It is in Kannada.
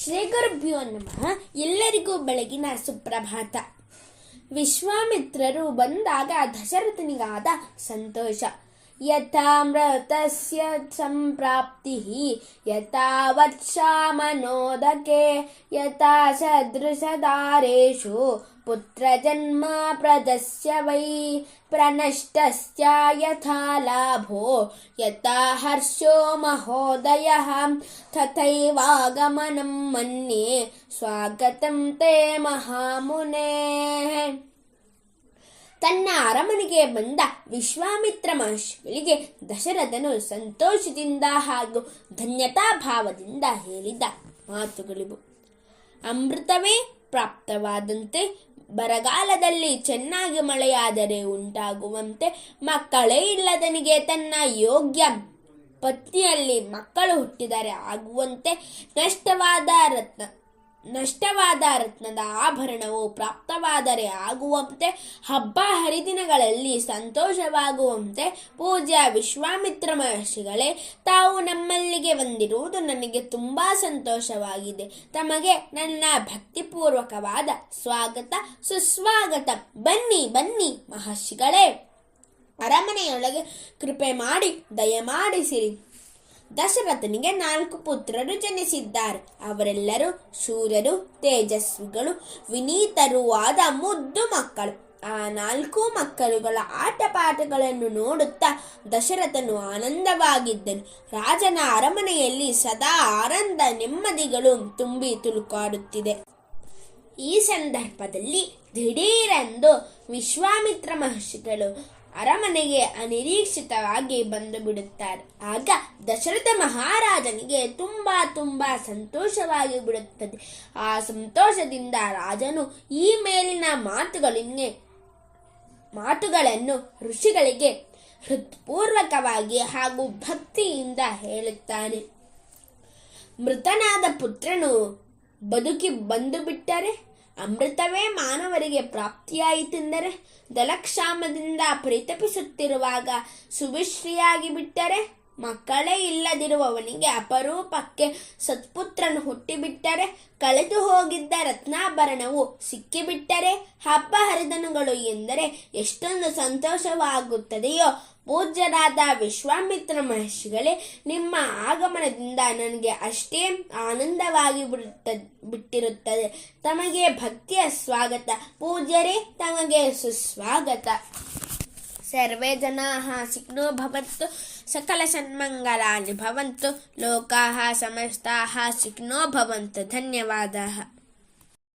ಶ್ರೀ ಗುರುಭ್ಯೋ ನಮಃ. ಎಲ್ಲರಿಗೂ ಬೆಳಗಿನ ಸುಪ್ರಭಾತ. ವಿಶ್ವಾಮಿತ್ರರು ಬಂದಾಗ ದಶರಥನಿಗಾದ ಸಂತೋಷ. ಯಥಾಮೃತಸ್ಯ ಸಂಪ್ರಾಪ್ತಿಃ ಯಥಾ ವರ್ಷಾ ಮನೋದಕೆ ಯಥಾ ಸದೃಶಧಾರೇಷು ಪುತ್ರಜನ್ಮ ಪ್ರದಸ್ಯ ವೈ ಪ್ರನಷ್ಟಸ್ಯ ಯಥಾ ಲಾಭೋ ಯಥಾ ಹರ್ಷೋ ಮಹೋದಯಃ ತಥೈವಾಗಮನಂ ಮನ್ಯೆ ಸ್ವಾಗತಂ ತೇ ಮಹಾಮುನೇ. ತನ್ನ ಅರಮನೆಗೆ ಬಂದ ವಿಶ್ವಾಮಿತ್ರ ಮಹರ್ಷಿಗಳಿಗೆ ದಶರಥನು ಸಂತೋಷದಿಂದ ಹಾಗೂ ಧನ್ಯತಾಭಾವದಿಂದ ಹೇಳಿದ ಮಾತುಗಳಿವು. ಅಮೃತವೇ ಪ್ರಾಪ್ತವಾದಂತೆ, ಬರಗಾಲದಲ್ಲಿ ಚೆನ್ನಾಗಿ ಮಳೆಯಾದರೆ ಉಂಟಾಗುವಂತೆ, ಮಕ್ಕಳೇ ಇಲ್ಲದನಿಗೆ ತನ್ನ ಯೋಗ್ಯ ಪತ್ನಿಯಲ್ಲಿ ಮಕ್ಕಳು ಹುಟ್ಟಿದರೆ ಆಗುವಂತೆ, ನಷ್ಟವಾದ ರತ್ನದ ಆಭರಣವು ಪ್ರಾಪ್ತವಾದರೆ ಆಗುವಂತೆ, ಹಬ್ಬ ಹರಿದಿನಗಳಲ್ಲಿ ಸಂತೋಷವಾಗುವಂತೆ, ಪೂಜ್ಯ ವಿಶ್ವಾಮಿತ್ರ ಮಹರ್ಷಿಗಳೇ, ತಾವು ನಮ್ಮಲ್ಲಿಗೆ ಬಂದಿರುವುದು ನನಗೆ ತುಂಬಾ ಸಂತೋಷವಾಗಿದೆ. ತಮಗೆ ನನ್ನ ಭಕ್ತಿಪೂರ್ವಕವಾದ ಸ್ವಾಗತ ಸುಸ್ವಾಗತ. ಬನ್ನಿ ಬನ್ನಿ ಮಹರ್ಷಿಗಳೇ, ಅರಮನೆಯೊಳಗೆ ಕೃಪೆ ಮಾಡಿ ದಯಮಾಡಿಸಿರಿ. ದಶರಥನಿಗೆ 4 ಪುತ್ರರು ಜನಿಸಿದ್ದಾರೆ. ಅವರೆಲ್ಲರೂ ಶೂರರು, ತೇಜಸ್ವಿಗಳು, ವಿನೀತರೂ ಆದ ಮುದ್ದು ಮಕ್ಕಳು. ಆ 4 ಮಕ್ಕಳುಗಳ ಆಟಪಾಠಗಳನ್ನು ನೋಡುತ್ತಾ ದಶರಥನು ಆನಂದವಾಗಿದ್ದನು. ರಾಜನ ಅರಮನೆಯಲ್ಲಿ ಸದಾ ಆನಂದ ನೆಮ್ಮದಿಗಳು ತುಂಬಿ ತುಳುಕಾಡುತ್ತಿದೆ. ಈ ಸಂದರ್ಭದಲ್ಲಿ ದಿಢೀರೆಂದು ವಿಶ್ವಾಮಿತ್ರ ಮಹರ್ಷಿಗಳು ಅರಮನೆಗೆ ಅನಿರೀಕ್ಷಿತವಾಗಿ ಬಂದು ಬಿಡುತ್ತಾರೆ. ಆಗ ದಶರಥ ಮಹಾರಾಜನಿಗೆ ತುಂಬಾ ಸಂತೋಷವಾಗಿ ಬಿಡುತ್ತದೆ. ಆ ಸಂತೋಷದಿಂದ ರಾಜನು ಈ ಮೇಲಿನ ಮಾತುಗಳನ್ನು ಋಷಿಗಳಿಗೆ ಹೃತ್ಪೂರ್ವಕವಾಗಿ ಹಾಗೂ ಭಕ್ತಿಯಿಂದ ಹೇಳುತ್ತಾನೆ. ಮೃತನಾದ ಪುತ್ರನು ಬದುಕಿ ಬಂದು ಬಿಟ್ಟರೆ, ಅಮೃತವೇ ಮಾನವರಿಗೆ ಪ್ರಾಪ್ತಿಯಾಯಿತೆಂದರೆ, ದಲಕ್ಷಾಮದಿಂದ ಪರಿತಪಿಸುತ್ತಿರುವಾಗ ಸುವಿಶ್ರೀಯಾಗಿ ಬಿಟ್ಟರೆ, ಮಕ್ಕಳೇ ಇಲ್ಲದಿರುವವನಿಗೆ ಅಪರೂಪಕ್ಕೆ ಸತ್ಪುತ್ರನು ಹುಟ್ಟಿಬಿಟ್ಟರೆ, ಕಳೆದು ಹೋಗಿದ್ದ ರತ್ನಾಭರಣವು ಸಿಕ್ಕಿಬಿಟ್ಟರೆ, ಹಬ್ಬ ಹರಿದನುಗಳು ಎಂದರೆ ಎಷ್ಟೊಂದು ಸಂತೋಷವಾಗುತ್ತದೆಯೋ, ಪೂಜ್ಯರಾದ ವಿಶ್ವಾಮಿತ್ರ ಮಹರ್ಷಿಗಳೇ, ನಿಮ್ಮ ಆಗಮನದಿಂದ ನನಗೆ ಅಷ್ಟೇ ಆನಂದವಾಗಿ ಬಿಟ್ಟಿರುತ್ತದೆ. ತಮಗೆ ಭಕ್ತಿಯ ಸ್ವಾಗತ. ಪೂಜ್ಯರೇ, ತಮಗೆ ಸುಸ್ವಾಗತ. ಸರ್ವೇ ಜನಾಃ ಸುಖಿನೋ ಭವಂತು, ಸಕಲ ಸನ್ಮಂಗಲಾನಿ ಭವಂತು, ಲೋಕಾಃ ಸಮಸ್ತಾಃ ಸುಖಿನೋ ಭವಂತು. ಧನ್ಯವಾದಾಃ.